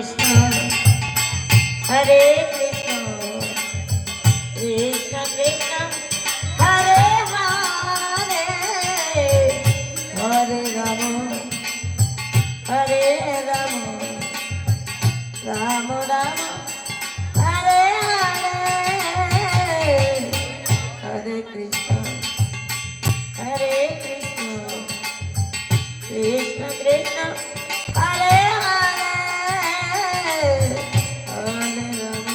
কৃষ্ণ হরে কৃষ্ণ কৃষ্ণ কৃষ্ণ হরে হরে হরে রাম হরে রাম রাম রাম হরে হরে হরে কৃষ্ণ হরে কৃষ্ণ কৃষ্ণ কৃষ্ণ হরে হরে হরে রাম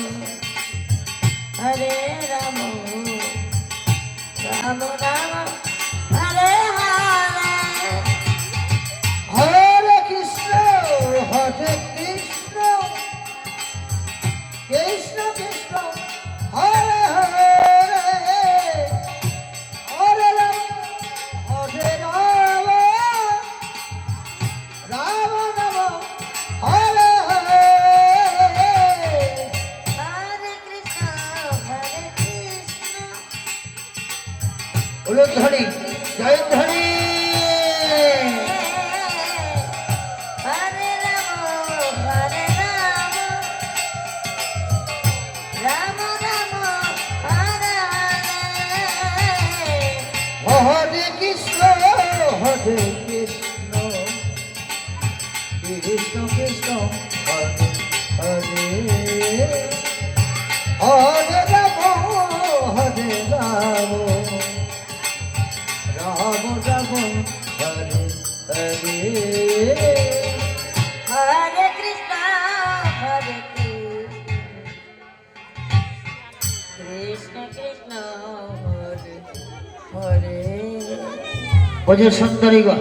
হরে রাম রাম রাম হরে হরে হরে কৃষ্ণ হরে কৃষ্ণ কৃষ্ণ কৃষ্ণ হরে হরে হরে রাম হরে রাম রাম রাম হরে হরে হরে কৃষ্ণ হরে কৃষ্ণ উলুধ্বনি জয়ধ্বনি হরে রাম হরে রাম রাম রাম হরে হরে হরে কৃষ্ণ হরে কৃষ্ণ কৃষ্ণ কৃষ্ণ হরে হরে হরে রাম হরে রাম রাম রাম হরে হরে হরে কৃষ্ণ হরে কৃষ্ণ কৃষ্ণ হরে হরে ওজে সুন্দরীগণ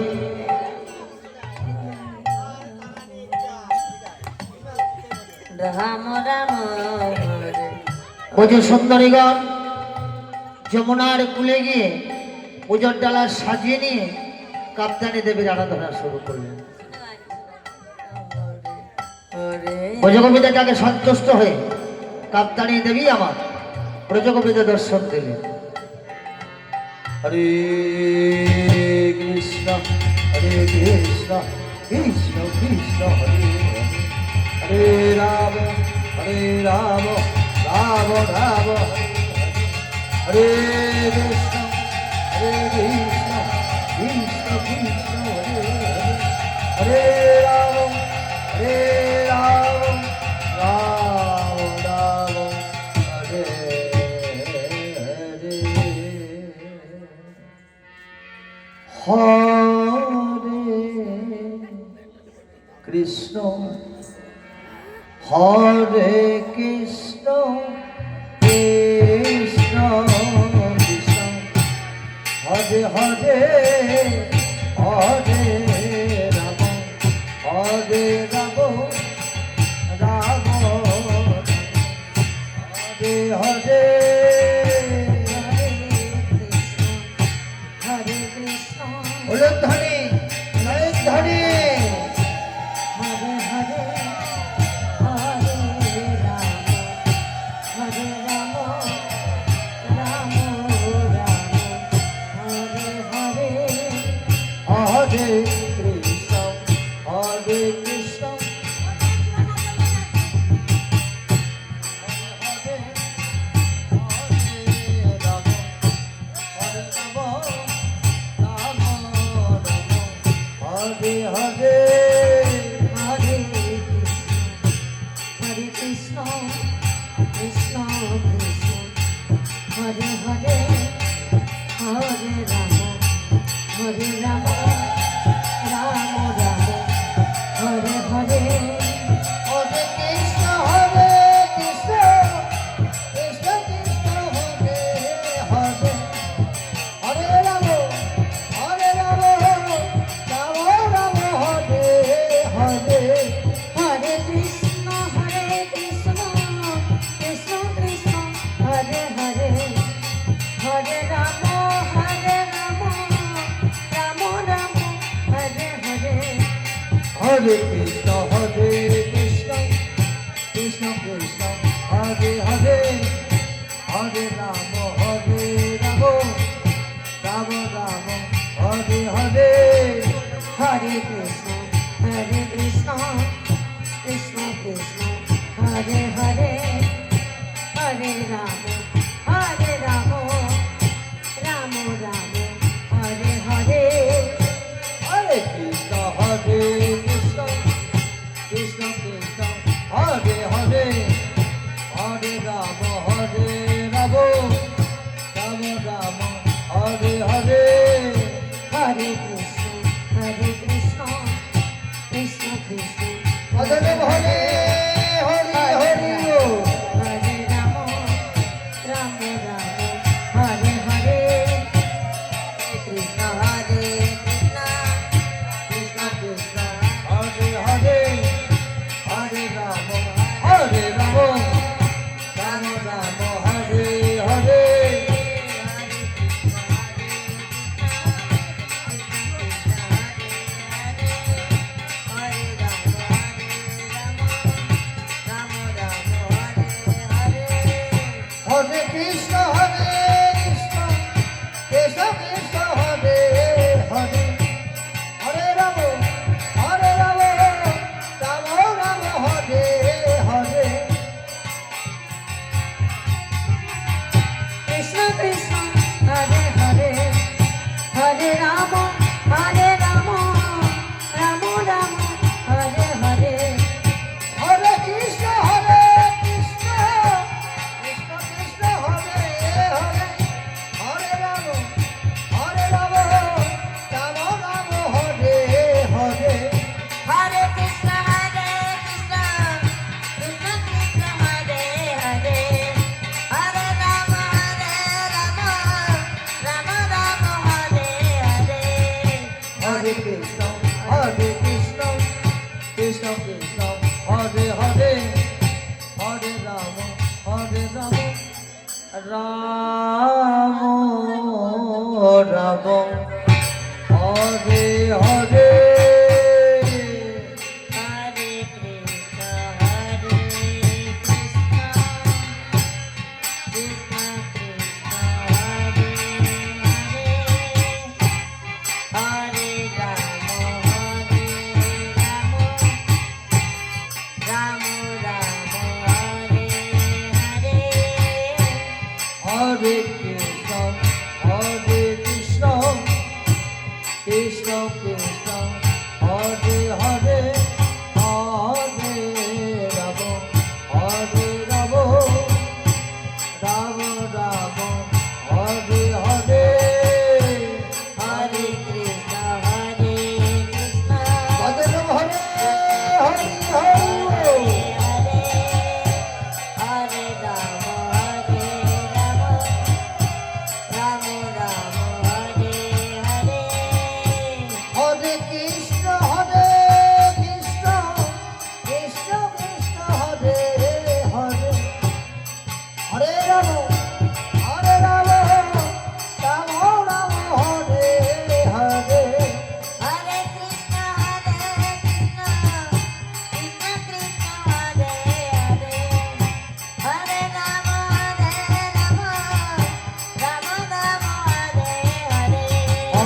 রাম রাম হরে ওজে সুন্দরীগণ যমুনার কুলে গিয়ে পুজোর ডালা সাজিয়ে নিয়ে কাপ্তানি দেবীর আরাধনা শুরু করলেন। হরে ব্রজগোবিন্দাকে সন্তুষ্ট হয়ে কাপ্তানি দেবী আমার ব্রজগোবিন্দ দর্শন দিলেন। হরে কৃষ্ণ কৃষ্ণ কৃষ্ণ হরে হরে রাম রাম রাম রাম হরে কৃষ্ণ কৃষ্ণ কৃষ্ণ কৃষ্ণ হরে হরে রাম রাম রাম হরে হরে হরে কৃষ্ণ হরে কৃষ্ণ কৃষ্ণ কৃষ্ণ হরে হরে হরে রাম হরে রাম রাম হরে হরে হরে কৃষ্ণ উলুধ্বনি জয়ধ্বনি হরে হরে হরে রাম হরে রাম রাম রাম হরে হরে হরে কৃষ্ণ হরে কৃষ্ণ হরে রাম হরে রাম রাম রাম হরে হরে হরে কৃষ্ণ কৃষ্ণ কৃষ্ণ হরে হরে হরে রাম হরে রাম রাম রাম হরে হরে হরে কৃষ্ণ হরে কৃষ্ণ কৃষ্ণ কৃষ্ণ হরে হরে হরে রাম রাম রাম হরে হরে হরে কৃষ্ণ কৃষ্ণ কৃষ্ণ হরে হরে হরে রাম রাম রাম হরে হরে হরে কৃষ্ণ কৃষ্ণ কৃষ্ণ কৃষ্ণ হরে হরে হরে রাম রাম রাম হরে হরে হরে কৃষ্ণ কৃষ্ণ কৃষ্ণ কৃষ্ণ কৃষ্ণ ভজন হরে হরি হরি ও হরে রাম রাম রাম হরে হরে কৃষ্ণ হরে কৃষ্ণ কৃষ্ণ কৃষ্ণ হরে হরে হরে রাম হরে রাম রাম রাম হরে হরে হরে কৃষ্ণ হরে কৃষ্ণ কৃষ্ণ কৃষ্ণ হরে হরে হরে রাম রাম রাম হরে হরে কৃষ্ণ কৃষ্ণ হরে হরে হরে রাম রাম রাম হরে হরে হরে কৃষ্ণ কৃষ্ণ কৃষ্ণ হরে হরে হরে রাম রাম রাম হরে হরে হরে কৃষ্ণ কৃষ্ণ কৃষ্ণ হরে হরে হরে রাম রাম রাম হরে হরে হরে কৃষ্ণ কৃষ্ণ কৃষ্ণ কৃষ্ণ হরে হরে হরে রাম রাম রাম হরে হরে হরে কৃষ্ণ কৃষ্ণ কৃষ্ণ কৃষ্ণ হরে হরে হরে রাম রাম রাম হরে হরে হরে কৃষ্ণ কৃষ্ণ কৃষ্ণ হরে হরে হরে রাম রাম রাম হরে হরে হরে কৃষ্ণ কৃষ্ণ ভজন হরে হরি হরি হরে রাম রাম রাম হরে হরে হরে কৃষ্ণ কৃষ্ণ কৃষ্ণ কৃষ্ণ হরে হরে হরে রাম রাম রাম হরে হরে হরে কৃষ্ণ কৃষ্ণ কৃষ্ণ কৃষ্ণ হরে হরে হরে রাম রাম রাম হরে হরে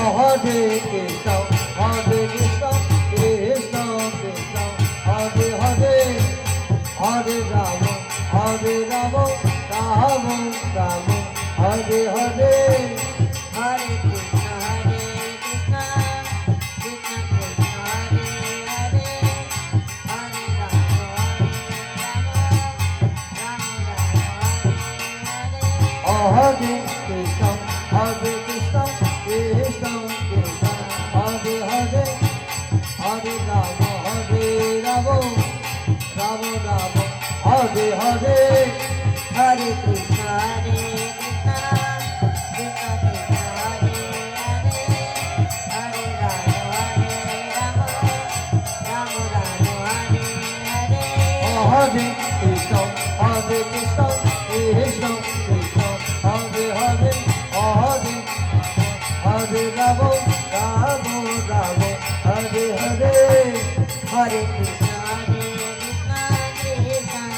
হরে কৃষ্ণ কৃষ্ণ কৃষ্ণ কৃষ্ণ হরে হরে হরে রাম রাম রাম হরে হরে হরে কৃষ্ণ কৃষ্ণ কৃষ্ণ কৃষ্ণ হরে হরে হরে রাম রাম রাম হরে হরে কৃষ্ণ কৃষ্ণ কৃষ্ণ কৃষ্ণ হরে হরে হরে রাম রাম রাম হরে হরে হরে কৃষ্ণ কৃষ্ণ কৃষ্ণ কৃষ্ণ হরে হরে হরে রাম রাম রাম হরে হরে হরে কৃষ্ণ কৃষ্ণ কৃষ্ণ কৃষ্ণ হরে হরে হরে হরে রাম রাম হরে হরে হরে কৃষ্ণ কৃষ্ণ কৃষ্ণ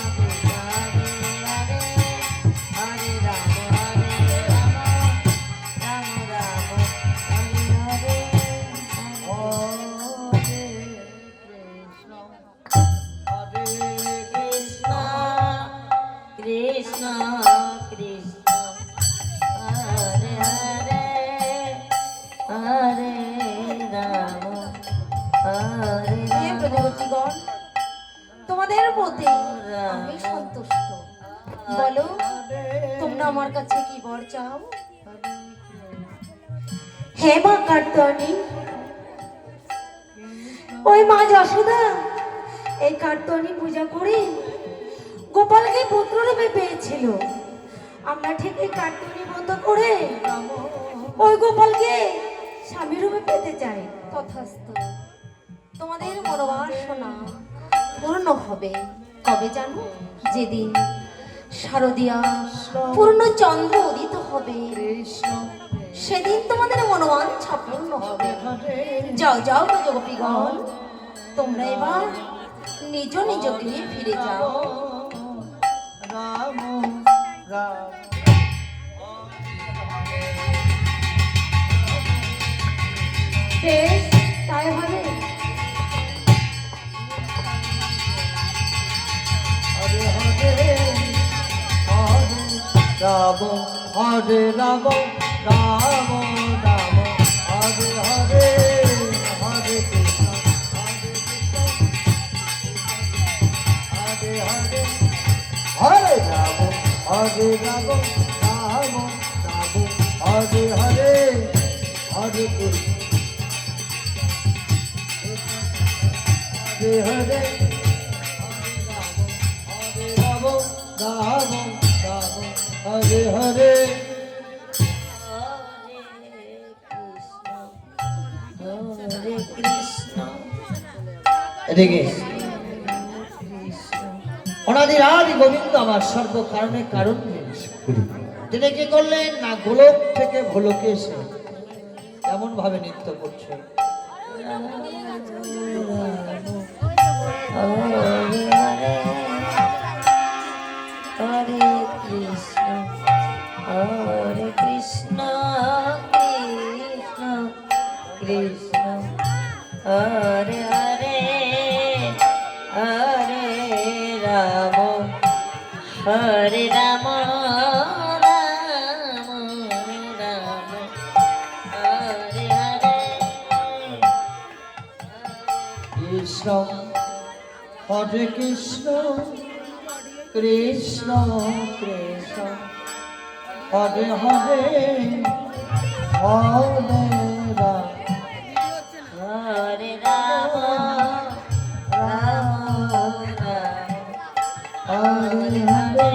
কৃষ্ণ হরে হরে হরে রাম রাম রাম হরে হরে হরে কৃষ্ণ কৃষ্ণ কৃষ্ণ কৃষ্ণ হরে হরে হরে রাম হরে হে প্রতিগণ, তোমাদের প্রতি আমি সন্তুষ্ট। বলো তোমরা আমার কাছে কি বর চাও? হে মা কার্তনী, ওই মা যশোদা এই কার্তনী পূজা করে গোপালকে পুত্র রূপে পেয়েছিল। আমরা ঠিক এই কার্তনী বন্ধ করে ওই গোপালকে স্বামী রূপে পেতে চাই। তথাস্তু। তোমাদের মনোবাসনা পূর্ণ হবে কবে জানো? যেদিন শারদীয়া পূর্ণ চন্দ্র উদিত হবে, সেদিন তোমাদের মনোবাঞ্ছা পূর্ণ হবে। যাও যাও গোপীগণ, তোমরা এবার নিজ নিজ গৃহে ফিরে যাও। রাম রাম বেশ, তাই হবে। হরে হরে হরে রাম হরে রাম রাম রাম হরে হরে হরে কৃষ্ণ হরে হরে হরে রাম হরে রাম রাম রাম হরে হরে হরে কৃষ্ণ হরে হরে রাম রাম হরে হরে হরে কৃষ্ণ এদিকে অনাদির আদি গোবিন্দ আমার সর্ব কারণে কারণ তিনি কি করলেন না গোলক থেকে ভোলকে এসে এমন ভাবে নৃত্য করছে। হরে হরে হরে কৃষ্ণ হরে কৃষ্ণ কৃষ্ণ কৃষ্ণ হরে হরে হরে রাম হরে রাম রাম রাম হরে হরে কৃষ্ণ হরে কৃষ্ণ কৃষ্ণ কৃষ্ণ হরে হরে হরে রাম হরে রাম রাম রাম হরে হরে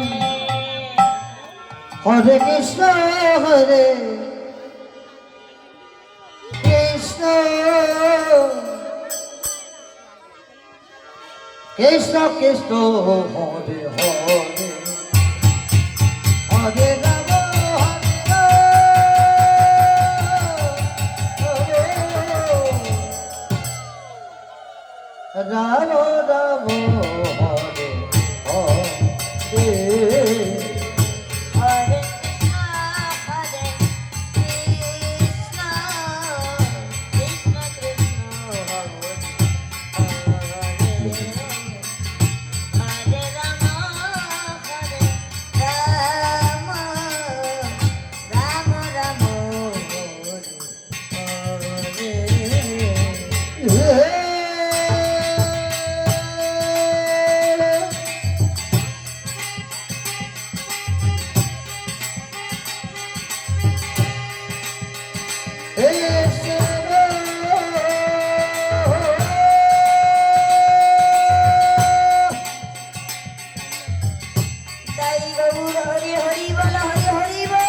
হরে কৃষ্ণ হরে কৃষ্ণ কৃষ্ণ কৃষ্ণ হরে হরে হরে রাম রাম রাম হরে হরে হরে হরে কৃষ্ণ কৃষ্ণ কৃষ্ণ হরে হরে রাম হরে রাম রাম রাম হরে হরে তাই বাবুর হরি হরি বল হরি হরি বল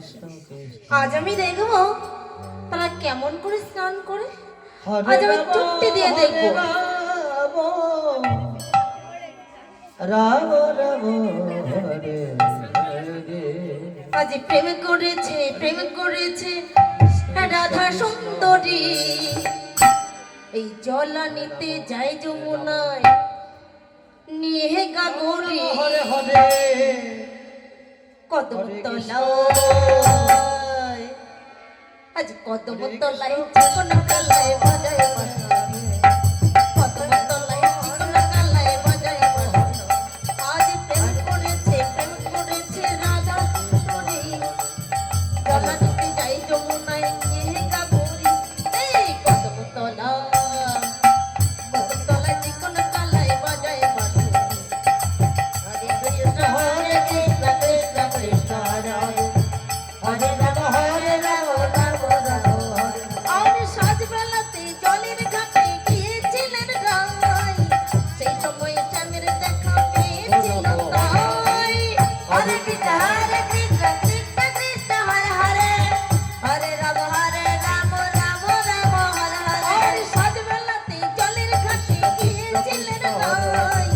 কৃষ্ণ কৃষ্ণ আজ আমি দেখবো তারা কেমন করে স্নান করে। হরে আজ আমি রাম, চুক্তি দিয়ে হরে দেখবো। রাম রাম হরে হরে। আজ প্রেম করেছে রাধা সুন্দরী। এই জলা নিতে যায় যমুনায় নিয়ে গাগরি হরে হরে কদম তলায়। আজ কদম তলায় চিকন কালায় বাজায় বাঁশি। কদম তলায় চিকন কালায় বাজায় বাঁশি। আজ প্রেম করেছে রাধা সুন্দরী। জলা নিতে যাই যমুনায় নিয়ে গাগরি। এই কদম তলায় চিকন কালায় বাজায় বাঁশি। হরে কৃষ্ণ হরে কৃষ্ণ কৃষ্ণ কৃষ্ণ হরে হরে। হরে রাম হরে রাম রাম রাম হরে। আর সাজবেলাতে জলের ঘাটে গিয়েছিলেন রাই। সেই সময় শ্যামের দেখা পেয়েছিল তাই। হরে কৃষ্ণ কৃষ্ণ কৃষ্ণ হরে হরে। হরে রাম রাম রাম হরে হরে। আর সাজবেলাতে জলের ঘাটে গিয়েছিলেন রাই।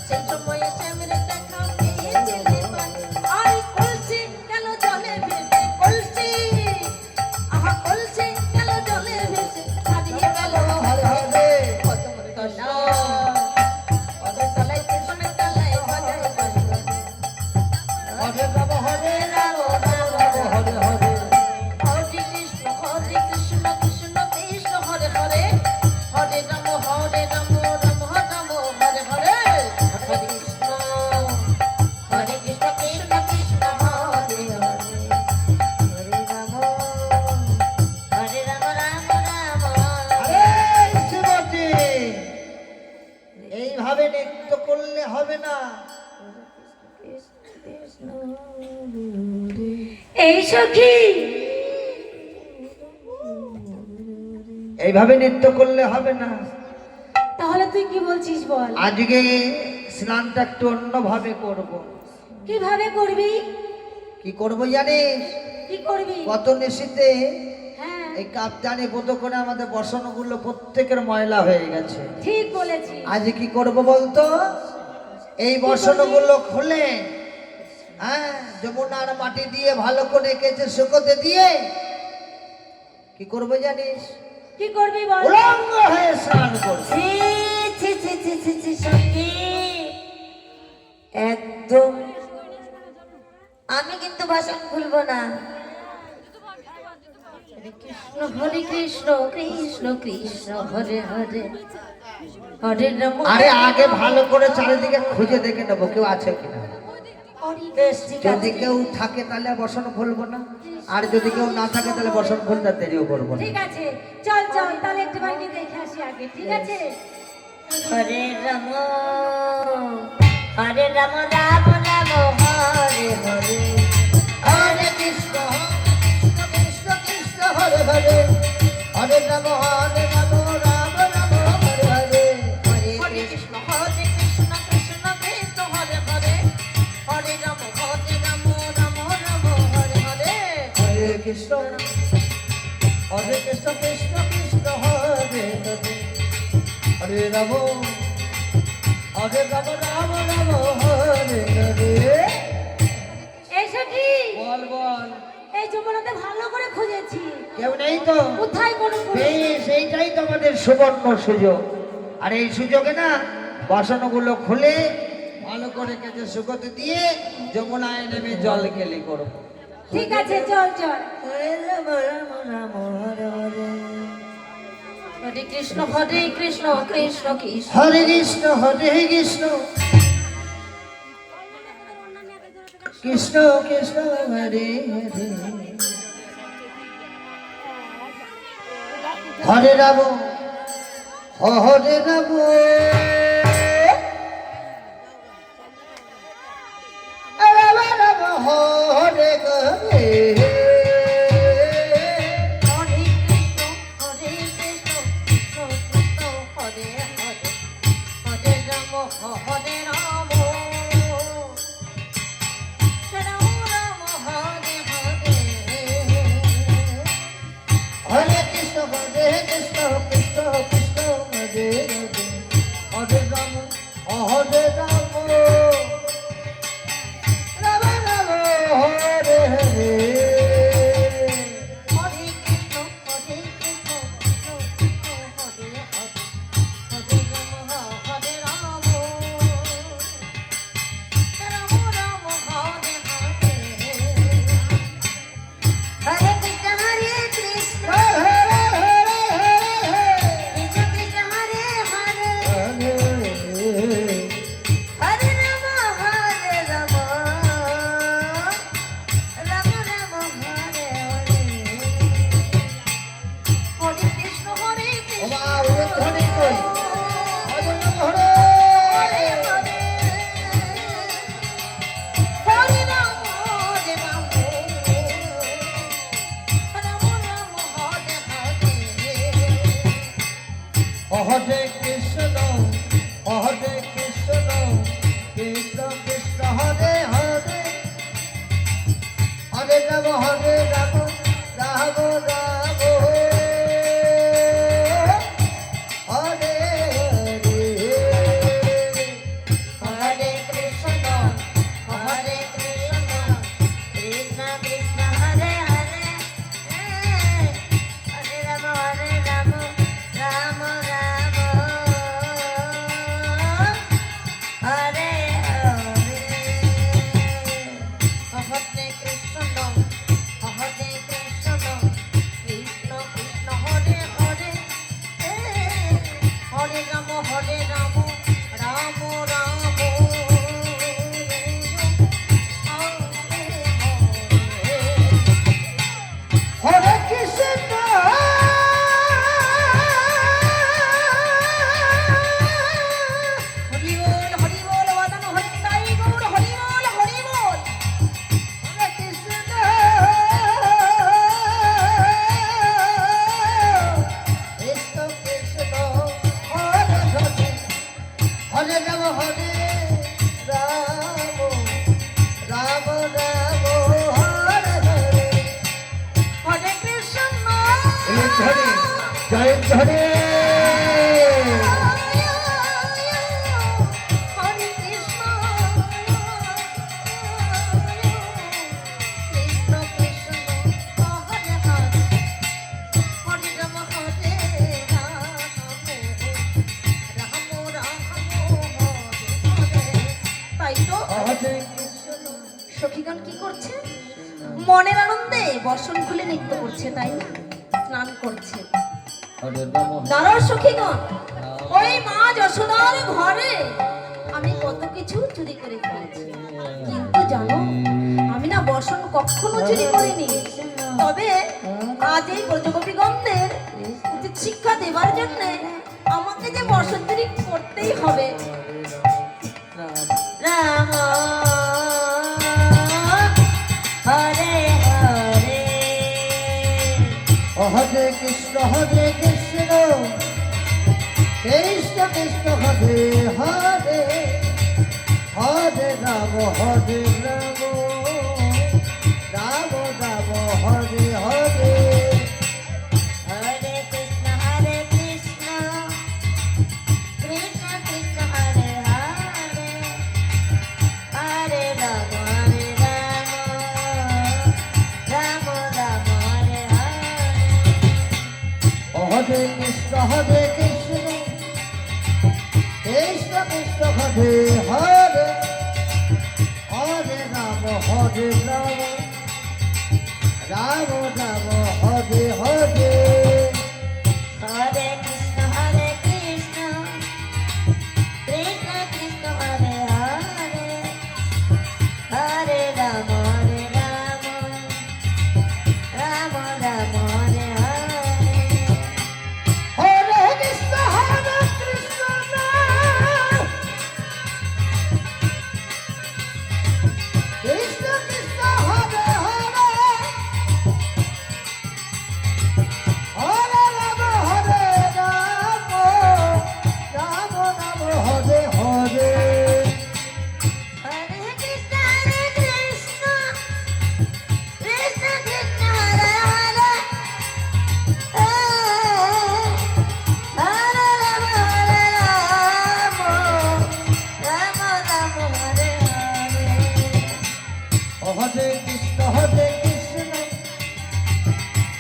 সেই সময় শ্যামের দেখা পেয়েছিলেন তাই। আর কলসি গেল জলে ভেসে কলসি। আহা কলসি গেল জলে ভেসে হারিয়ে গেল হরে হরে। কদম তলায় চিকন কালায় বাজায় বাঁশি। হরে রাম হরে রাম রাম রাম হরে হরে। হরে কৃষ্ণ কৃষ্ণ কৃষ্ণ হরে হরে। হরে রাম রাম রাম হরে হরে। হরে কৃষ্ণ কৃষ্ণ কৃষ্ণ হরে হরে। হরে রাম রাম রাম আরে শ্রীমতী, এইভাবে নৃত্য করলে হবে না। এই সখী এইভাবে নৃত্য করলে হবে না। তাহলে তুই কি বলছিস বল। আজকে স্নানটা একটু অন্যভাবে করব। কিভাবে করবি? কি করব জানিস? কি করবি? কত নিশিতে হ্যাঁ এই কাপ্তানি বোধ করে আমাদের বসনগুলো প্রত্যেকের ময়লা হয়ে গেছে। ঠিক বলেছিস। আজ কি করব বলতো? এই বসনগুলো খুলে হ্যাঁ যমুনার মাটি দিয়ে ভালো করে কেচে শুকোতে দিয়ে কি করব জানিস? কি করবি বল। উলঙ্গ হয়ে স্নান করব। ছি ছি ছি ছি ছি ছি সখী একদম আমি কিন্তু বাসন খুলবো না। হরে কৃষ্ণ কৃষ্ণ কৃষ্ণ হরে হরে। হরে রাম আরে আগে ভালো করে চারিদিকে খুঁজে দেখে নেবো কেউ আছে কিনা। বেশ ঠিক যদি আছে। কেউ থাকে তাহলে বসন খুলবো না, আর যদি কেউ না থাকে তাহলে বসন খুলতে দেরিও করবো না। ঠিক আছে চল চল তাহলে একটু বাড়ি দেখে আসি আগে। ঠিক আছে। হরে রাম রাম রাম হরে হরে। হরে কৃষ্ণ কৃষ্ণ কৃষ্ণ হরে হরে। হরে রাম হরে রাম রাম রাম হরে হরে। হরে কৃষ্ণ কৃষ্ণ কৃষ্ণ হরে হরে। হরে রাম রাম রাম হরে হরে। হরে কৃষ্ণ কৃষ্ণ কৃষ্ণ হরে হরে। হরে রাম রাম রাম হরে হরে। এসে কি বল বল, এই যমুনাতে ভালো করে খুঁজেছি, কেউ নেই তো? কোথায় কোনো সেইটাই তো আমাদের সুবর্ণ সুযোগ। আর এই সুযোগে না বাসনগুলো খুলে ভালো করে কেটে শুকোতে দিয়ে যমুনায় নেমে জল গেলি করব। ঠিক আছে চল চল। হরে রাম রাম রাম হরে হরে। হরে কৃষ্ণ কৃষ্ণ কৃষ্ণ হরে কৃষ্ণ কৃষ্ণ কৃষ্ণ হরে হরে। হরে রাম হরে রাম রাম রাম হরে হরে। হরে কৃষ্ণ কৃষ্ণ কৃষ্ণ হরে হরে। হরে রাম হরে রাম রাম রাম হরে হরে। হরে রাম হরে রাম রাম রাম হরে হরে হরে কৃষ্ণ হরে কৃষ্ণ কৃষ্ণ কৃষ্ণ হরে হরে হরে রাম রাম রাম হরে হরে হরে কৃষ্ণ হরে কৃষ্ণ কৃষ্ণ কৃষ্ণ হরে হরে হরে রাম রাম রাম হরে কৃষ্ণ হরি বল বাদান হরি তাই গৌর হরি বল হরি বল হরে কৃষ্ণ কৃষ্ণ কৃষ্ণ হরে হরে হরে রাম রাম রাম হরে হরে হরে কৃষ্ণ জয় ধরে হরে কৃষ্ণ কৃষ্ণ কৃষ্ণ হরে হরে হরে রাম রাম হরে তাই তো হরে কৃষ্ণ সখীগণ কি করছে? মনের আনন্দে বসন খুলে নৃত্য করছে, তাই না? স্নান করছে। হরে রাম দাঁড়াও সখীগণ, ওই মা যশোদার ঘরে আমি কত কিছু চুরি করে খেয়েছি, কিন্তু জানো আমি না বসন কখনো চুরি করিনি। তবে আজ এই ব্রজগোপীগণদের উচিত শিক্ষা দেবার জন্য আমাকে যে বসন চুরি করতেই হবে। রাম হরে হরে হরে কৃষ্ণ কৃষ্ণ কৃষ্ণ কৃষ্ণ হরে হরে হরে রাম রাম রাম রাম হরে হরে হরে কৃষ্ণ কৃষ্ণ কৃষ্ণ কৃষ্ণ হরে হরে হরে রাম রাম রাম হরে হরে হরে কৃষ্ণ কৃষ্ণ কৃষ্ণ কৃষ্ণ হরে হরে হরে রাম রাম রাম হরে হরে হরে কৃষ্ণ কৃষ্ণ কৃষ্ণ কৃষ্ণ হরে হরে হরে রাম রাম রাম হরে হরে হরে কৃষ্ণ কৃষ্ণ কৃষ্ণ কৃষ্ণ হরে হরে হরে রাম রাম রাম হরে হরে হরে কৃষ্ণ কৃষ্ণ কৃষ্ণ কৃষ্ণ হরে হরে হরে রাম রাম রাম হরে হরে হরে কৃষ্ণ কৃষ্ণ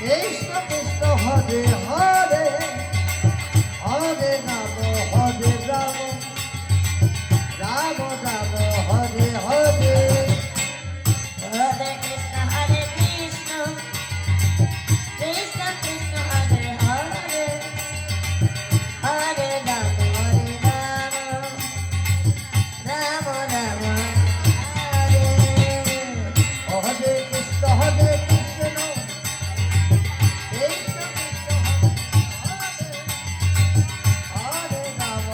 কৃষ্ণ কৃষ্ণ হরে হরে হরে রাম রাম রাম হরে হরে হরে কৃষ্ণ কৃষ্ণ কৃষ্ণ কৃষ্ণ হরে হরে হরে রাম রাম রাম হরে হরে কৃষ্ণ কৃষ্ণ কৃষ্ণ কৃষ্ণ হরে রাম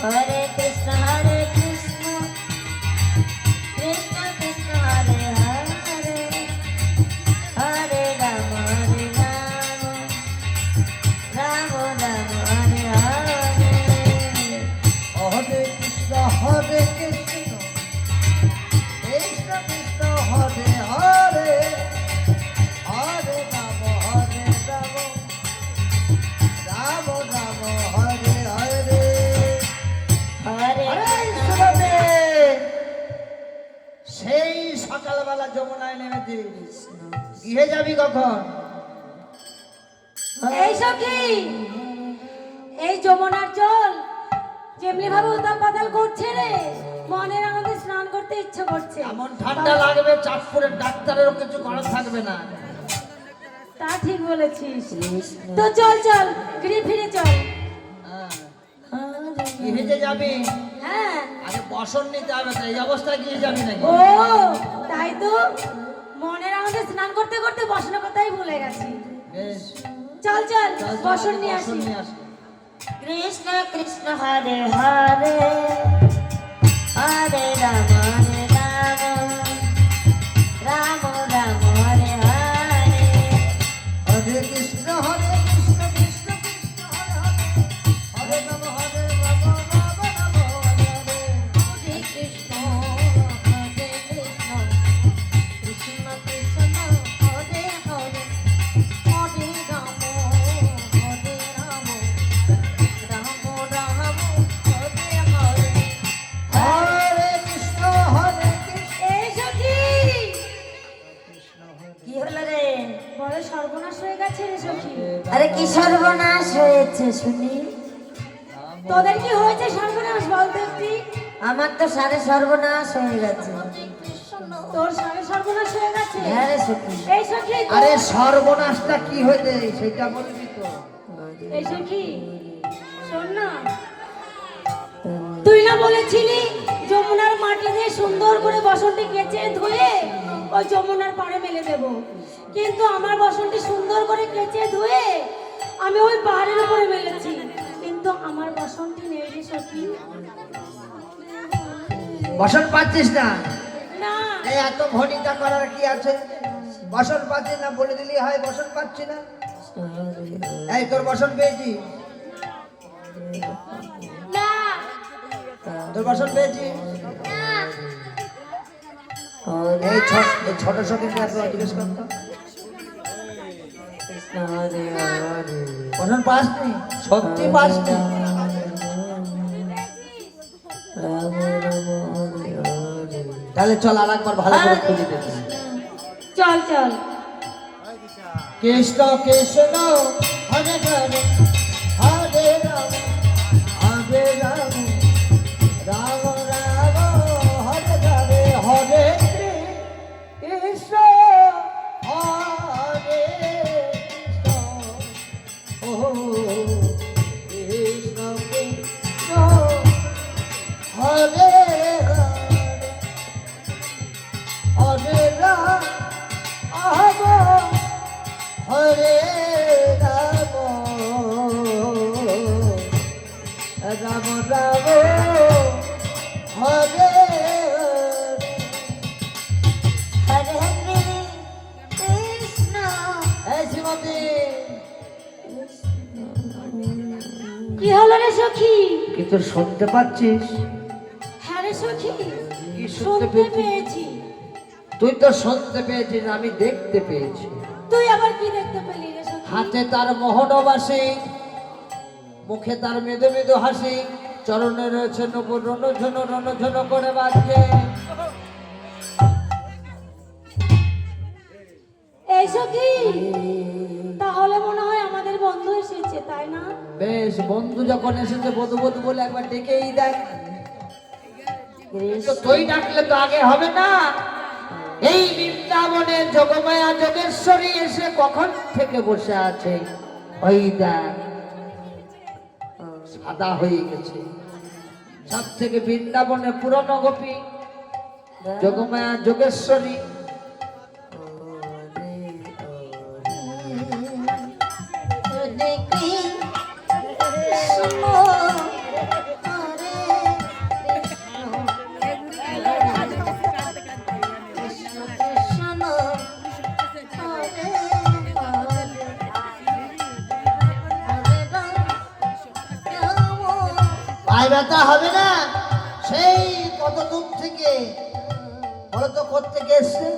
হরে কৃষ্ণ কৃষ্ণ কৃষ্ণ কৃষ্ণ হরে হরে হরে রাম রাম রাম হরে হরে হরে গৃহে যাবি কখন? এই সখী, এই যমুনার জল যেমনি ভাবে উতাল পাতাল করছে রে, মনের আনন্দে স্নান করতে ইচ্ছে করছে। এমন ঠান্ডা লাগবে চাঁদপুরের ডাক্তারেরও কিছু করার থাকবে না। তা ঠিক বলেছিস। তো চল চল, ঘুরে ফিরে চল। গৃহে যে যাবি, হ্যাঁ। আরে বসন নিতে হবে তো, এই অবস্থায় গিয়ে যাবি নাকি? ও তাই তো, মনের আনন্দে স্নান করতে করতে বসনের কথাই ভুলে গেছি। বেশ, চল চল, চল, চল, বসন নিয়ে বসন আসি। নিয়ে আসি। কৃষ্ণ কৃষ্ণ হরে হরে হরে রাম রাম রাম হরে হরে। হরে কৃষ্ণ কৃষ্ণ কৃষ্ণ হরে হরে, হরে রাম রাম রাম রাম হরে হরে। হরে কৃষ্ণ কৃষ্ণ কৃষ্ণ হরে হরে হরে রাম রাম রাম হরে হরে। হরে কৃষ্ণ কৃষ্ণ। এই সখী, কি হলো রে? বড় সর্বনাশ হয়ে গেছে রে সখী। আরে কি সর্বনাশ হয়েছে শুনি? তোদের কি হয়েছে সর্বনাশ বলতে একটি? আমার তো সারে সর্বনাশ হয়ে গেছে। তোর সারে সর্বনাশ হয়ে গেছে? হ্যাঁ রে সখী। এই সখী, আরে সর্বনাশটা কি হয়েছে সেটা বলবি তো। এই সখী শোন না, তুই না বলেছিলি যমুনার মাটি দিয়ে সুন্দর করে বসনটি কেচে ধুয়ে ওই যমুনার পাড়ে মেলে দেব, কিন্তু আমার বসনটি সুন্দর করে কেচে ধুয়ে আমি ওই পাহাড়ের উপরে মেলেছি, কিন্তু আমার বসনটি নেই রে সখী। বসন পাচ্ছিস না? না, এই এত ভনিতা করার কি আছে? বসন পাচ্ছি না বলে দিলি হয়, বসন পাচ্ছি না। এই তোর বসন পেয়েছি, না, তোর বসন পেয়েছি। এই ছোট সখীকে একবার জিজ্ঞেস করতো, বসন পাসনি? সত্যি পাসনি? তাহলে চল আর একবার ভালো করে খুঁজে দেখি। চল চল। কৃষ্ণ কৃষ্ণ হরে হরে হরে রাম হরে রাম রাম রাম হরে হরে হরে কৃষ্ণ হরে কৃষ্ণ ও কৃষ্ণ কৃষ্ণ হরে হরে রাম হরে রাম রাম রাম হরে হরে কৃষ্ণ এই শ্রীমতী, কি হলো রে সখী? কি তোর শুনতে পাচ্ছিস? হ্যাঁ রে সখী, কি শুনতে শুনতে পেয়েছিস? পেয়েছি। তুই তো শুনতে পেয়েছিস, আমি দেখতে পেয়েছি। তুই আবার কি দেখতে পেলি রে সখী? হাতে তার মোহনবাসী, মুখে তার মৃদু মৃদু হাসি, চরণে রয়েছে নবুর রণঝন রণঝন করে বাজছে। এই সখী, তাহলে মনে হয় আমাদের বন্ধু এসেছে, তাই না? বেশ, বন্ধু যখন এসেছে বধু বধু বলে একবার ডেকেই দেখ। তো তুই ডাকলে তো আগে হবে না। এই বৃন্দাবনে যোগমায়া যোগেশ্বরী এসে কখন থেকে বসে আছে, ওই দেখ সাদা হয়ে গেছে। সব থেকে বৃন্দাবনে পুরনো গোপী যোগমায়া যোগেশ্বরী। হরে কৃষ্ণ হরে কৃষ্ণ কৃষ্ণ হরে হরে হরে রাম পায়ে ব্যথা হবে না? সেই কত দূর থেকে বলো তো, কোত্থেকে এসছে?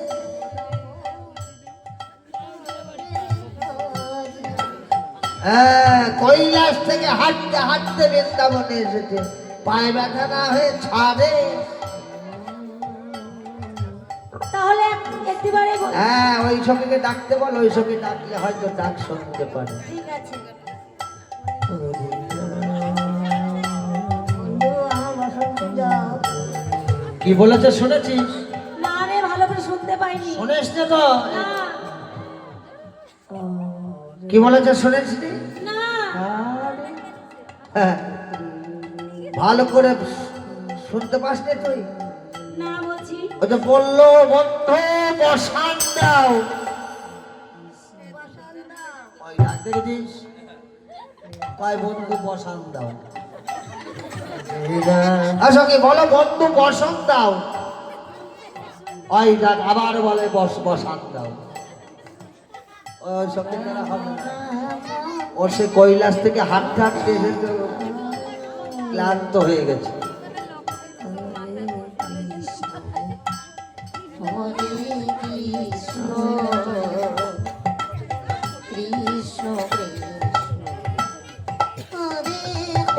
হ্যাঁ, কৈলাস থেকে হাঁটতে হাঁটতে বৃন্দাবনে এসেছে। পায়ে ব্যথা না হয়ে ছাড়ে। তাহলে একটিবারে বল। হ্যাঁ, ওই সখীকে ডাকতে বল, ওই সখী ডাকলে হয়তো ডাক শুনতে পারে। ঠিক আছে। কি বলেছে শুনেছিস? না রে, ভালো করে শুনতে পাইনি। শুনিস না তো? না কি বলেছে শুনেছিস? না। হ্যাঁ, ভালো করে শুনতে পাস না তুই? না বলছি। ও তো বললো বন্ধু বসান দাও। ওই ডাক দেখেছিস? কয় বন্ধু বসান দাও। আচ্ছা, কি বলো বন্ধু বসান দাও। ওই ডাক আবার বলে বসান দাও। ওই সঙ্গে যারা হবে না। ওর সে কৈলাস থেকে হাঁটতে হাঁটতে এসে তো ক্লান্ত হয়ে গেছে।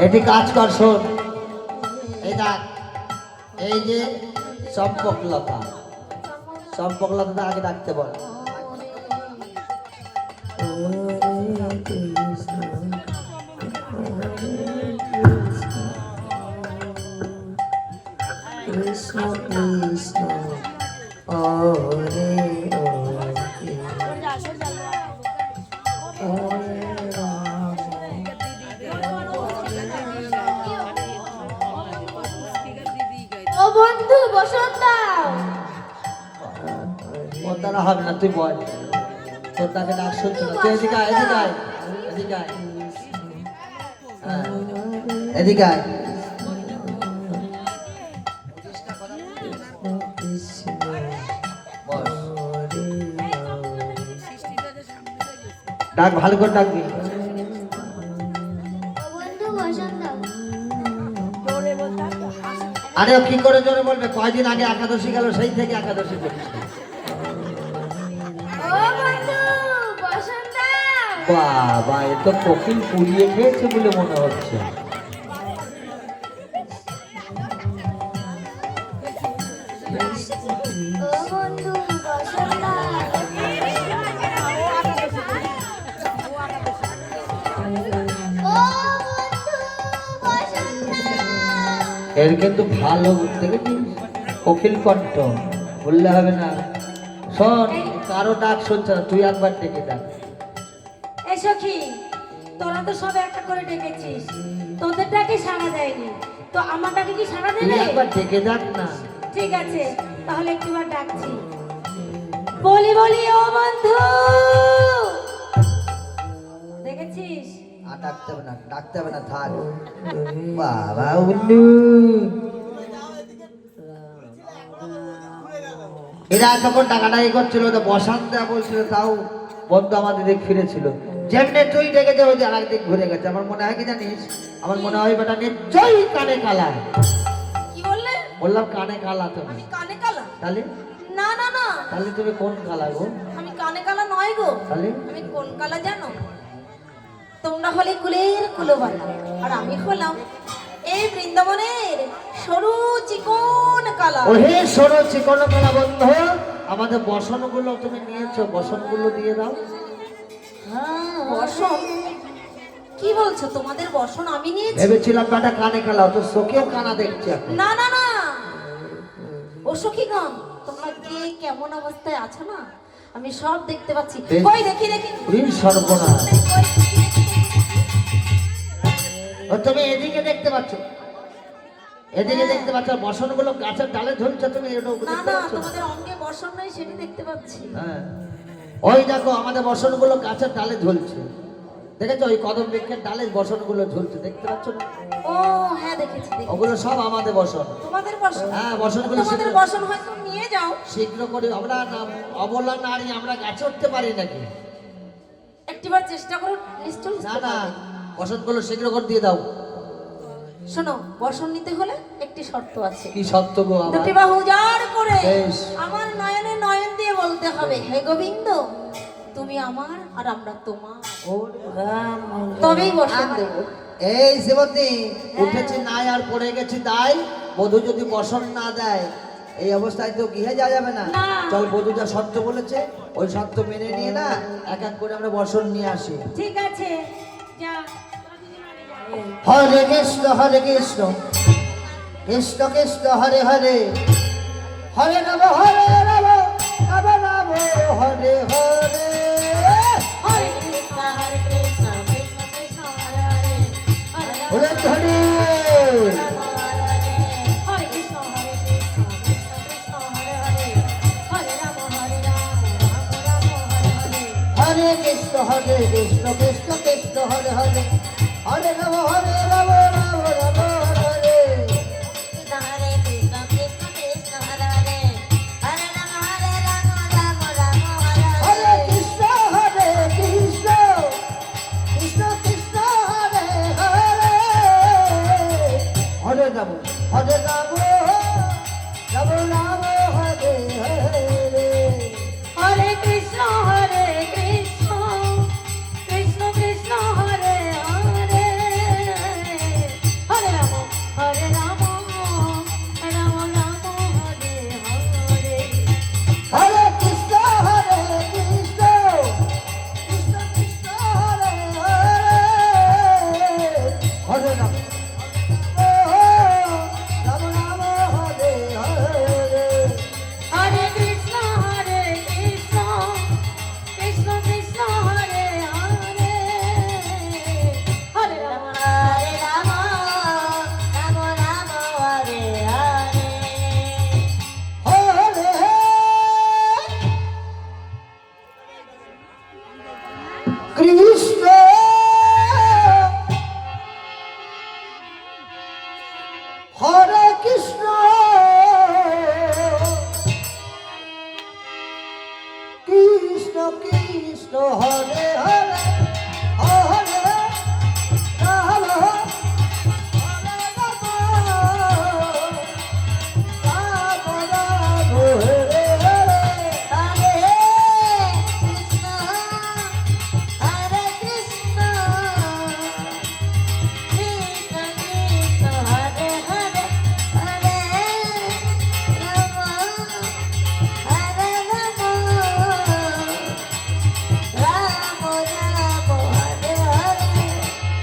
এটি কাজ কর, শোন। এই দেখ, এই যে চম্পকলতা, চম্পকলতা আগে ডাকতে বল। কৃষ্ণ কৃষ্ণ হরে ও বন্ধু বসন্ত দাও। ওর দ্বারা হবে না, তুই বল। তোর তাকে ডাক শুনছো না? তুই এদিকে আয়, এদিকে আয়, এদিকে আয়। হ্যাঁ, এদিকে আয়। ডাক ভালো করে ডাকবি। আরে ও কি করে জোরে বলবে? কয়দিন আগে একাদশী গেল, সেই থেকে একাদশী করছে। বাবা, এ তো কোকিল পুড়িয়ে খেয়েছে বলে মনে হচ্ছে। এর কিন্তু ভালো দেখেছিস, কোকিল কণ্ঠ, বললে হবে না। শোন, কারো ডাক শুনছে না, তুই একবার ডেকে ডাক। এই সখী, তোরা তো সব একটা করে ডেকেছিস, তোদের ডাকে সাড়া দেয়নি, তো আমার ডাকে কি সাড়া তুই দেবে? একবার ডেকে ডাক না। ঠিক আছে, তাহলে একটিবার ডাকছি। বলি বলি ও বন্ধু, দেখেছিস? আর ডাকতে হবে না, ডাকতে হবে না, থাক। বাবা বন্ধু, এরা তখন ডাকাডাকি করছিল, তো বসান দেওয়া বলছিল, তাও বন্ধু আমাদের দিক ফিরেছিল। যেমনি তুই ডেকেছে ওই আর একদিক ঘুরে গেছে। আমার মনে হয় কি জানিস? আমার মনে হয় বেটা নিশ্চয়ই কানে কালা। কি বললে? বললাম কানে কালা। তুমি আমি কানে কালা? তাহলে না না না, তাহলে তুমি কোন কালা গো? আমি কানে কালা নয় গো। তাহলে আমি কোন কালা জানো? তোমরা হলে কুলের কুলবালা, আর আমি হলাম এই বৃন্দাবনের সরু চিকন কালা। ওহে সরু চিকন কালা। বন্ধু, আমাদের বসনগুলো তুমি নিয়েছো, বসনগুলো দিয়ে দাও। বসন? কি বলছো? তোমাদের বসন আমি নিয়েছি? ভেবেছিলাম বেটা কানে কালা, তো চোখেও কানা দেখছি এখন। না না না, ও সখীগণ, তোমরা কে কেমন অবস্থায় আছো না, আমি সব দেখতে পাচ্ছি। কই দেখি দেখি। সর্বনাশ, কই, দেখি, দেখি। ও তুমি এদিকে দেখতে পাচ্ছ, এদিকে দেখতে পাচ্ছ। বসনগুলো গাছের ডালে ঝুলছে, তুমি এটা না দেখতে না, পাচ্ছ? তোমাদের অঙ্গে বসন নাই, সেটা দেখতে পাচ্ছি। হ্যাঁ, ওই দেখো আমাদের বসনগুলো গাছের ডালে ঝুলছে। দেখেছো? ওই কদম বৃক্ষের ডালে বসনগুলো ঝুলছে, দেখতে পাচ্ছ না? ও হ্যাঁ, দেখেছি দেখেছি। ওগুলো সব আমাদের বসন। তোমাদের বসন? হ্যাঁ, বসনগুলো তোমাদের শীঘ্র- বসন হয়তো নিয়ে যাও। শীঘ্র করে। আমরা অবলা নারী, আমরা গাছে উঠতে পারি নাকি? একটিবার চেষ্টা করো, নিশ্চয় না উঠতে না, পারবে। বসনগুলো শীঘ্র করে দিয়ে দাও। শোনো, বসন নিতে হলে একটি শর্ত আছে। কি সত্য গো আমার? দুটি বাহু উজাড় করে বেশ। আমার নয়নে নয়ন দিয়ে বলতে হবে, হে গোবিন্দ, তুমি আমার আর আমরা তোমার, তবেই বসন দেবো। এই সেবতী, উঠেছি নাই আর পড়ে গেছি দাই। বধূ যদি বসন না দেয়, এই অবস্থায় তো গৃহে যাওয়া যাবে না। না। চল বধূ যা শর্ত বলেছে ওই শর্ত মেনে নিয়ে না এক এক করে আমরা বসন নিয়ে আসি। ঠিক আছে যা হরে কৃষ্ণ কৃষ্ণ কৃষ্ণ হরে হরে হরে রাম রাম রাম হরে হরে। হরে কৃষ্ণ কৃষ্ণ কৃষ্ণ হরে হরে হরে হরে হরে কৃষ্ণ কৃষ্ণ কৃষ্ণ হরে হরে হরে রাম হরে রাম রাম রাম হরে হরে হরে কৃষ্ণ কৃষ্ণ কৃষ্ণ হরে হরে হরে রাম রাম রাম হরে। हरे कृष्ण कृष्ण कृष्ण हरे हरे हरे राम राम राम हरे হরে हरे কৃষ্ণ কৃষ্ণ কৃষ্ণ হরে হরে হরে রাম রাম রাম হরে হরে। হরে কৃষ্ণ কৃষ্ণ কৃষ্ণ কৃষ্ণ হরে হরে হরে রাম রাম রাম হরে হরে হরে কৃষ্ণ কৃষ্ণ কৃষ্ণ হরে হরে হরে রাম রাম রাম হরে হরে। হরে কৃষ্ণ কৃষ্ণ কৃষ্ণ কৃষ্ণ হরে হরে হরে রাম हरे राम राम राम हरे हरे হরে কৃষ্ণ হরে কৃষ্ণ কৃষ্ণ কৃষ্ণ হরে হরে হরে রাম হরে রাম রাম রাম হরে হরে। हरे कृष्ण कृष्ण कृष्ण हरे हरे हरे राम राम राम हरे हरे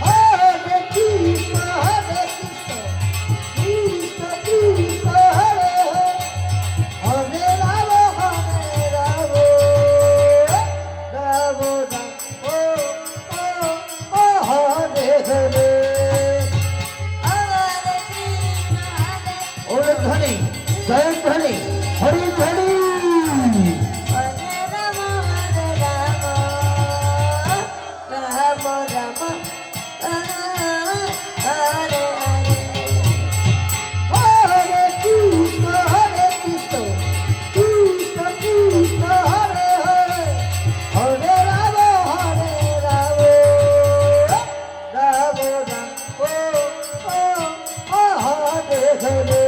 हरे कृष्ण कृष्ण कृष्ण हरे हरे राम राम राम ओ हरे हरे। हरे कृष्ण ओम ध्वनि जय ध्वनि हरि ध्वनि। हरे राम राम राम हरे हरे हरे कृष्ण कृष्ण कृष्ण हरे हरे हरे राम राम राम ओ हरे हरे।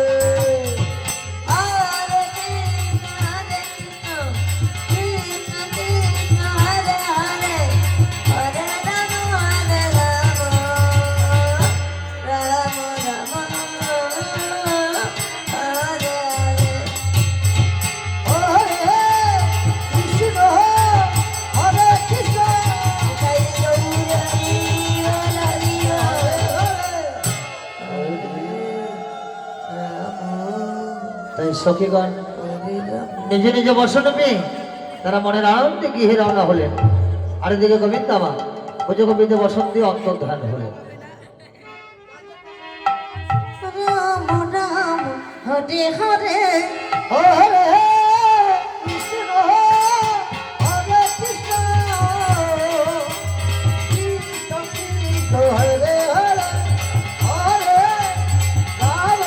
हरे कृष्ण कृष्ण कृष्ण हरे हरे हरे राम राम राम हरे हरे हरे कृष्ण जय गौर हरि बोल हरि তাই সখীগণ নিজে নিজে বসন পেয়ে তারা মনের আনন্দে গৃহে রওনা হলেন। আর এদিকে গোবিন্দামা ভোজ গোবিন্দে বসন দিয়ে অন্তর্ধান হলেন। राम राम हरे हरे হরে কৃষ্ণ হরে কৃষ্ণ কৃষ্ণ কৃষ্ণ হরে হরে হরে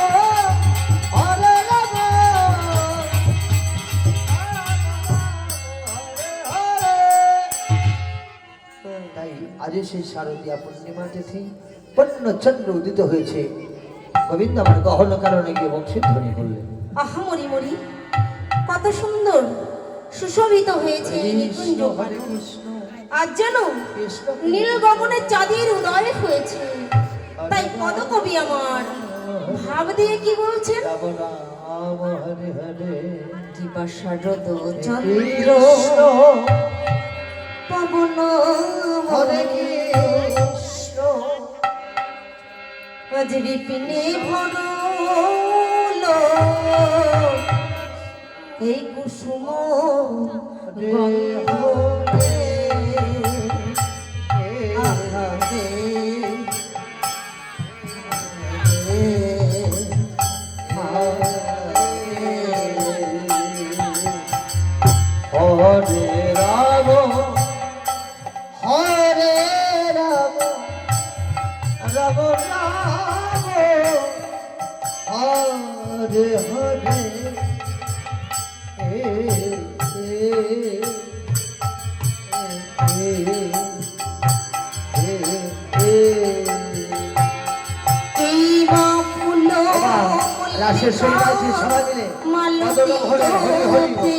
রাম হরে রাম হরে হরে। তাই আজ সেই শারদীয়া পূর্ণিমা তিথি পূর্ণ চন্দ্র উদিত হয়েছে। গোবিন্দ আমার গহন কারণে গিয়ে বংশীধ্বনি করলেন। আহা মরি মরি কত সুন্দর সুশোভিত হয়েছে এই নিকুঞ্জ হরে কৃষ্ণ আজ যেন কৃষ্ণ নীল গগনের চাঁদের উদয় হয়েছে। তাই পদকবি আমার ভাব দিয়ে কি বলছেন? রাম রাম রাম হরে হরে দিবা শারদ চন্দ্র কৃষ্ণ পবন হরে কৃষ্ণ আজ বিপিনে ভরল এই কুসুম গন্ধে আহারে হরে রাম হরে রাম রাম রাম হরে হরে এই মা ফুল রাশের সঙ্গে আছে সবাই মিলে মালতী হরে হরে হরে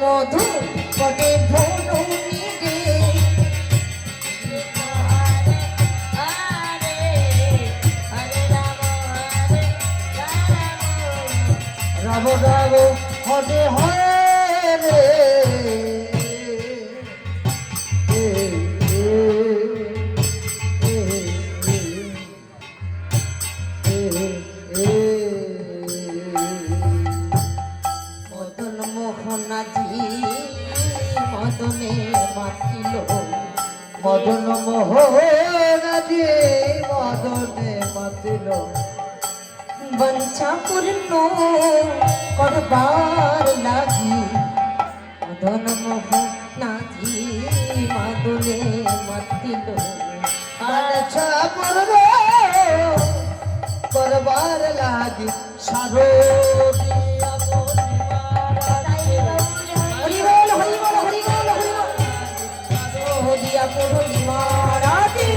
মধু পটে ভরুনি রে রাম রাম হরে হরে রে মদন মোহনাজি মদনে মাতিল মদন মোহনাজি মদনে মাতিল বঞ্চা পূর্ণ করবার লাগি মদন মোহনাজি মদনে মাতিল বাঞ্ছা পূর্ণ করবার লাগি সারো হরিবল হরিবল হরিবল হরিবল হরিয়া পুরী মহারাজে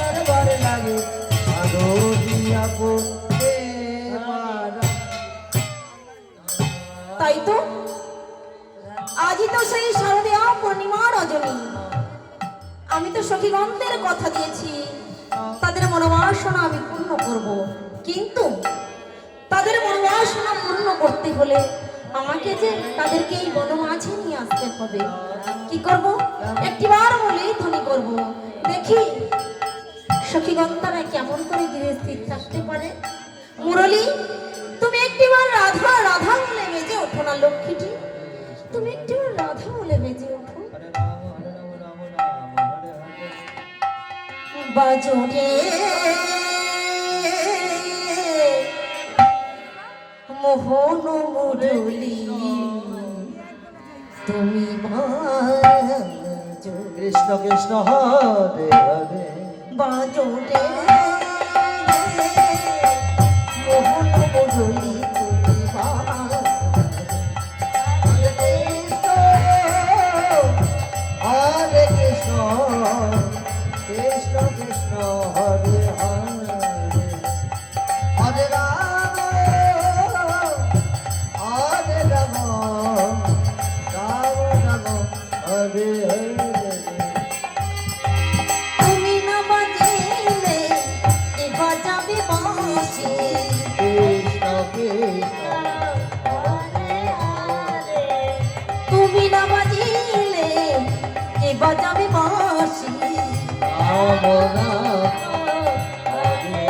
করবার লাগে সারো দিয়া তাই তো আজই তো সেই শারদীয়া পূর্ণিমা রজনী আমি তো সখীগণদের কথা দিয়েছি তাদের মনোবাসনা আমি পূর্ণ করব কিন্তু তাদের মনোবাসনা পূর্ণ করতে হলে আমাকে যে তাদেরকে এই বনমাঝে নিয়ে আসতে হবে কি করব একটিবার বলেই ধ্বনি করব দেখি সখীগণ তারা কেমন করে গৃহে স্থির থাকতে পারে মুরলী তুমি একটিবার রাধা রাধা বলে বেজে ওঠো না লক্ষ্মীটি তুমি একটিবার রাধা বলে বেজে ওঠো বাজরে মোহন মুরলী তুমি বাজো কৃষ্ণ কৃষ্ণ হরে হরে বাজরে মোহন মুরলী তুমি বাজো হরে কৃষ্ণ কৃষ্ণ কৃষ্ণ হরে হরে হরে রাম হরে রাম রাম রাম হরে হরে তুমি না বাজিলে এ বাজাবে বাঁশি কৃষ্ণ কৃষ্ণ তুমি না বাজিলে কে বাজাবে বাঁশি রাম রাম হরে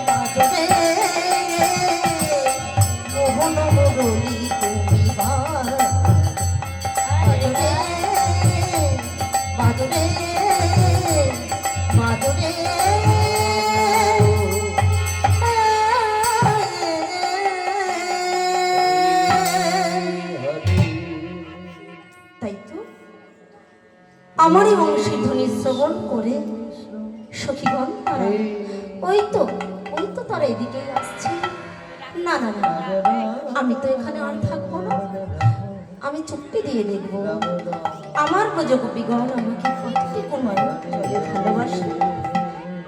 বাজরে মোহন মুরলী তুমি বাজরে বাজরে বাজরে তাই তো আমারই বংশী ধ্বনি শ্রবণ করে সখীগণ তারা ওই তো তারা এদিকেই আসছে না না না আমি তো এখানে আর থাকবো না আমি চুক্তি দিয়ে দেখব আমার ব্রজগোপীগণ আমাকে প্রত্যেক নয় ভালোবাসে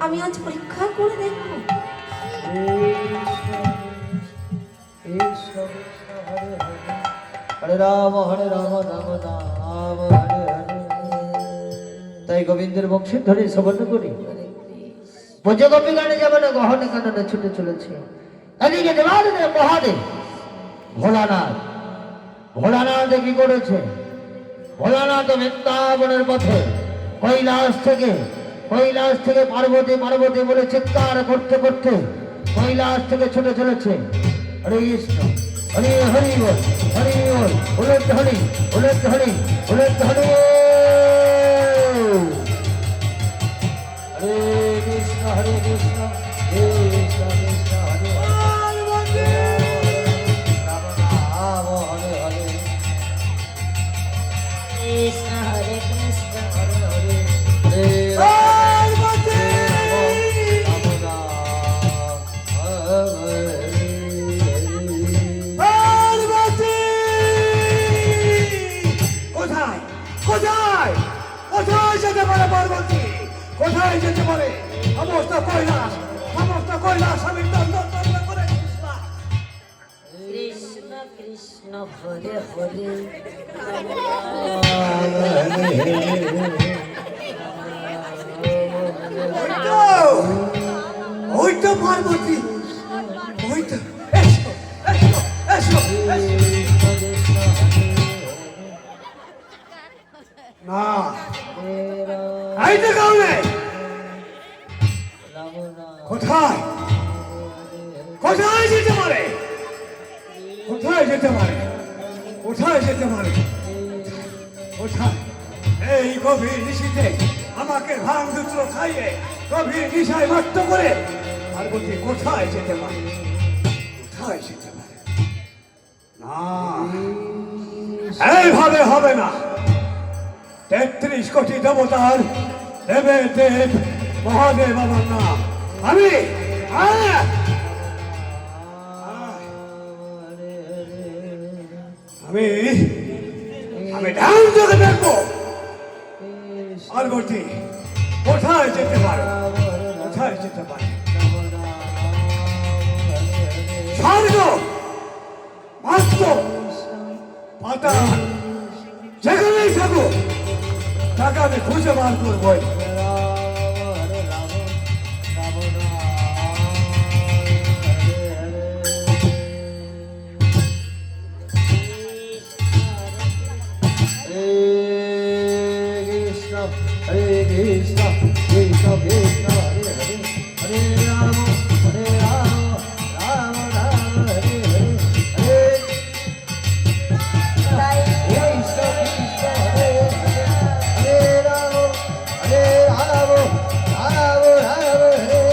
আমি আজ পরীক্ষা করে করে দেখবো। হরে রাম রাম রাম হরে হরে। তাই গোবিন্দের বংশের ধরে শ্রবণ করি বোঝে গোপী গানে যাবে না গহনে কাননে ছুটে চলেছে। এদিকে দেবাদেব মহাদেব ভোলানাথ, ভোলানাথ কি করেছে? ভোলানাথ বৃন্দাবনের পথে কৈলাস থেকে পার্বতী পার্বতী বলে চিৎকার করতে করতে কৈলাস থেকে ছুটে চলেছে। হরে কৃষ্ণ হরি হরি বল, হরি বল, উলট হরি উলট হরি উলট হরি। হরে কৃষ্ণ হরে কৃষ্ণ কৃষ্ণ কৃষ্ণ হরে হরে, রাম রাম হরে হরে, কৃষ্ণ হরে কৃষ্ণ হরে হরে, হরে রাম হরে রাম, রাম রাম হরে হরে। কোথায় কোথায় কোথায় যেতে পারে পার্বতী? কোথায় যেতে পারে? সমস্ত কৈলাস আমি দণ্ডন করে কৃষ্ণ কৃষ্ণ হরে হরে ওই তো পার্বতী, ওই তো, এসো এসো এসো এসো। না এই তো কেউ নেই। কোথায় কোথায় যেতে পারে? কোথায় যেতে পারে? কোথায় যেতে পারে? কোথায়? এই গভীর নিশীথে আমাকে ভাঙ দুত্র খাইয়ে গভীর নিশায় মত্ত করে পার্বতী কোথায় যেতে পারে? কোথায় যেতে পারে? না, এইভাবে হবে না। ৩৩ কোটি দেবতার দেবের দেব মহাদেব আমার নাম। আমি আমি আমি ধ্যান যোগে দেখবো পার্বতী কোথায় যেতে পারে, কোথায় যেতে পারে। স্বর্গ মাত্র পাতাল যেখানেই থাকুক তাকে আমি খুঁজে বার করবো। Hare Krishna, Krishna Krishna, Hare Hare, Hare Rama, Hare Rama, Rama Rama, Hare Hare, Hare Krishna, Krishna, Hare Hare, Hare Rama, Hare Rama, Rama Rama, Hare Hare,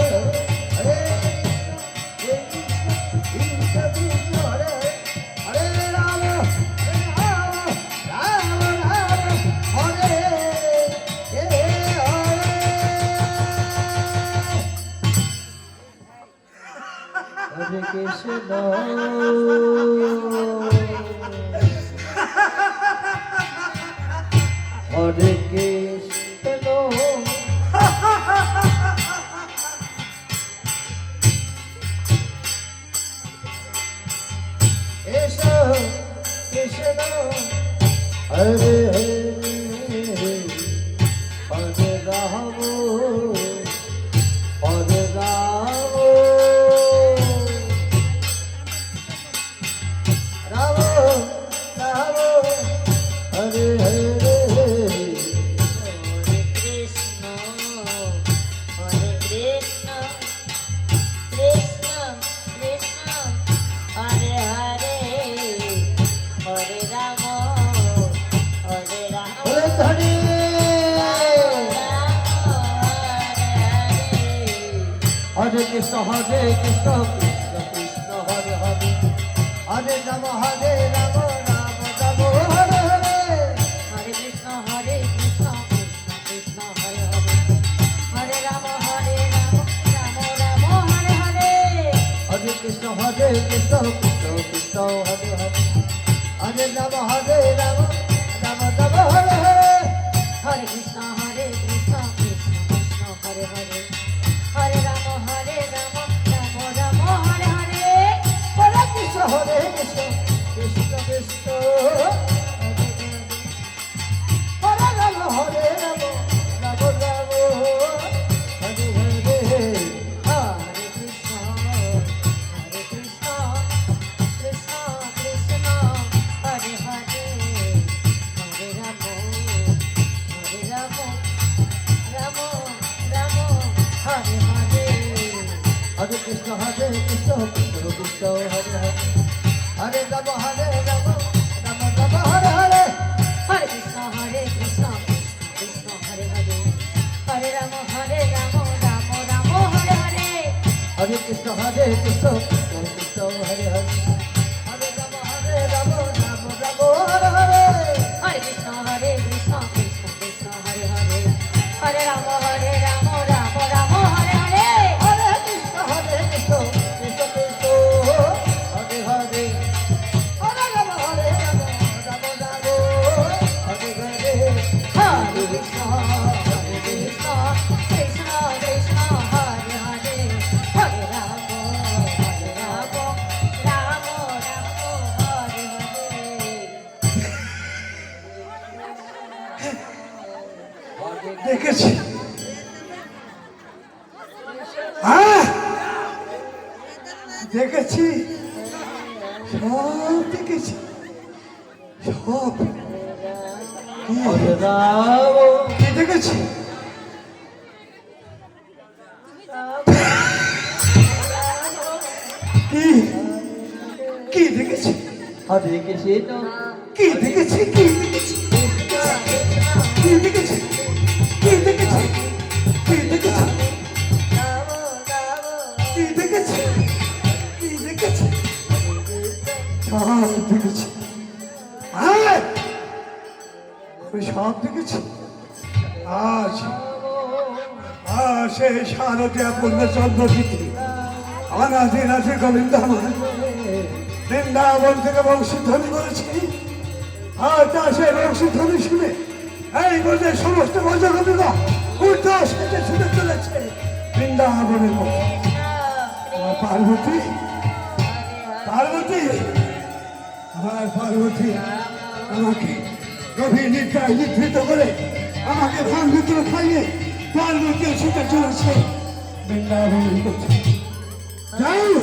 Hare Krishna, Krishna, Hare Hare, Hare Rama, Hare Rama, Rama Rama, Hare Hare Krishna, Hare Krishna, Krishna Krishna, Hare Hare, Hare Rama, Hare Rama, Rama Rama, Hare Hare, Krishna হরে কৃষ্ণ কৃষ্ণ কৃষ্ণ হরে হরে হরে রাম হরে Ram Hare Hare, Hare Krishna, Hare Krishna, Krishna Krishna, Hare Hare, Hare Rama, Hare Rama, Rama Rama, Hare Hare, হরে কৃষ্ণ হরে Krishna Krishna Krishna Hare Hare Hare Ram Ram Ram Hare Hare Hare Krishna, Hare Krishna, Krishna Krishna, Hare Hare, Hare Rama, Hare Rama, Rama Rama, Hare Hare, হরে কৃষ্ণ কৃষ্ণ কৃষ্ণ হরে হরে হরে রাম হরে কৃষ্ণ কৃষ্ণ কৃষ্ণ কৃষ্ণ হরে হরে হরে রাম রাম রাম হরে হরে হরে কৃষ্ণ কৃষ্ণ কৃষ্ণ হরে হরে হরে রাম রাম রাম হরে হরে হরে কৃষ্ণ কৃষ্ণ কৃষ্ণ হরে হরে হরে রাম রাম রাম হরে হরে হরে কৃষ্ণ কৃষ্ণ কৃষ্ণ কৃষ্ণ হরে হরে হরে রাম রাম রাম হরে হরে হরে কৃষ্ণ কৃষ্ণ কৃষ্ণ কৃষ্ণ হরে হরে হরে রাম রাম রাম হরে হরে হরে কৃষ্ণ কৃষ্ণ কৃষ্ণ কৃষ্ণ হরে হরে হরে রাম রাম রাম হরে হরে দেখেছি হ্যাঁ দেখেছি সব দেখেছি সব হরে রাম কি দেখেছি কি কি দেখেছি হরে কৃষ্ণ কি দেখেছি কি দেখেছি কি দেখেছি কি দেখেছি কি দেখেছি কি দেখেছি কি দেখেছি সব দেখেছি হ্যাঁ আমি সব দেখেছি আজ সেই শারদীয়া পূর্ণচন্দ্র তিথি অনাথি নাথি গোবিন্দ আমার বৃন্দাবন থেকে বংশীধ্বনি করেছি আর তা সেই বংশীধ্বনি শুনে এই বোঝে সমস্ত গজগবিরা উল্লাস হেঁটে ছুটে চলেছে বৃন্দাবনের মধ্যে আমার পার্বতী পার্বতী আমার পার্বতী আমাকে গভীর নিদ্রায় নিদ্রিত করে আমাকে ভাঙগুত্র খাইয়ে পার্বতী ছুটে চলেছে বৃন্দাবনের মধ্যে যাও